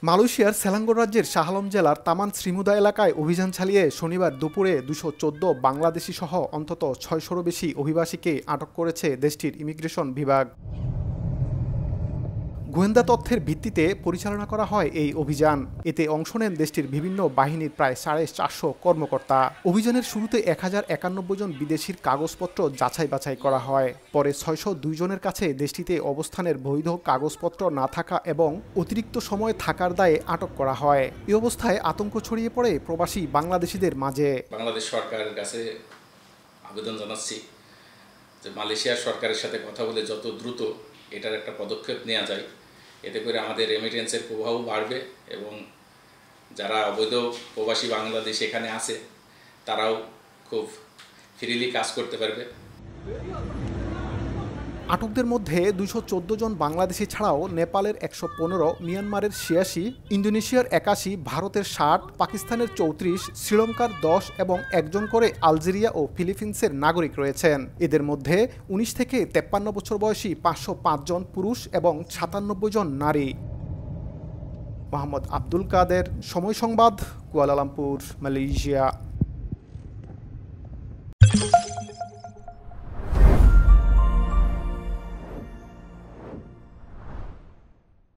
মালয়েশিয়ার সেলাঙ্গোর রাজ্যের শাহ আলম জেলার তামান শ্রীমুদা এলাকায় অভিযান চালিয়ে শনিবার দুপুরে ২১৪ বাংলাদেশি সহ অন্তত ৬০০রও বেশি অভিবাসীকে আটক করেছে দেশটির ইমিগ্রেশন বিভাগ। গোয়েন্দা তথ্যের ভিত্তিতে পরিচালনা করা হয় এই অভিযান। এতে অংশ নেন দেশটির বিভিন্ন বাহিনীর প্রায় ৪৫০ কর্মকর্তা। অভিযানের শুরুতে ১০৯১ জন বিদেশির কাগজপত্র যাচাই বাছাই করা হয়। পরে ৬০২ জনের কাছে দেশটিতে অবস্থানের বৈধ কাগজপত্র না থাকা এবং অতিরিক্ত সময় থাকার দায়ে আটক করা হয়। এই অবস্থায় আতঙ্ক ছড়িয়ে পড়ে প্রবাসী বাংলাদেশিদের মাঝে। বাংলাদেশ সরকারের কাছে আবেদন জানাচ্ছি যে মালয়েশিয়ার সরকারের সাথে কথা বলে যত দ্রুত এটার একটা পদক্ষেপ নেওয়া যায়, এতে করে আমাদের রেমিটেন্সের প্রভাবও বাড়বে এবং যারা অবৈধ প্রবাসী বাংলাদেশ এখানে আছে তারাও খুব ফ্রিলি কাজ করতে পারবে। আটকদের মধ্যে ২১৪ জন বাংলাদেশি ছাড়াও নেপালের ১১৫, মিয়ানমারের ৮৬, ইন্দোনেশিয়ার ৮১, ভারতের ৬০, পাকিস্তানের ৩৪, শ্রীলঙ্কার ১০ এবং একজন করে আলজেরিয়া ও ফিলিপিন্সের নাগরিক রয়েছেন। এদের মধ্যে ১৯ থেকে ৫৩ বছর বয়সী ৫০৫ জন পুরুষ এবং ৯৭ জন নারী। মোহাম্মদ আব্দুল কাদের, সময় সংবাদ, কুয়ালালামপুর, মালয়েশিয়া।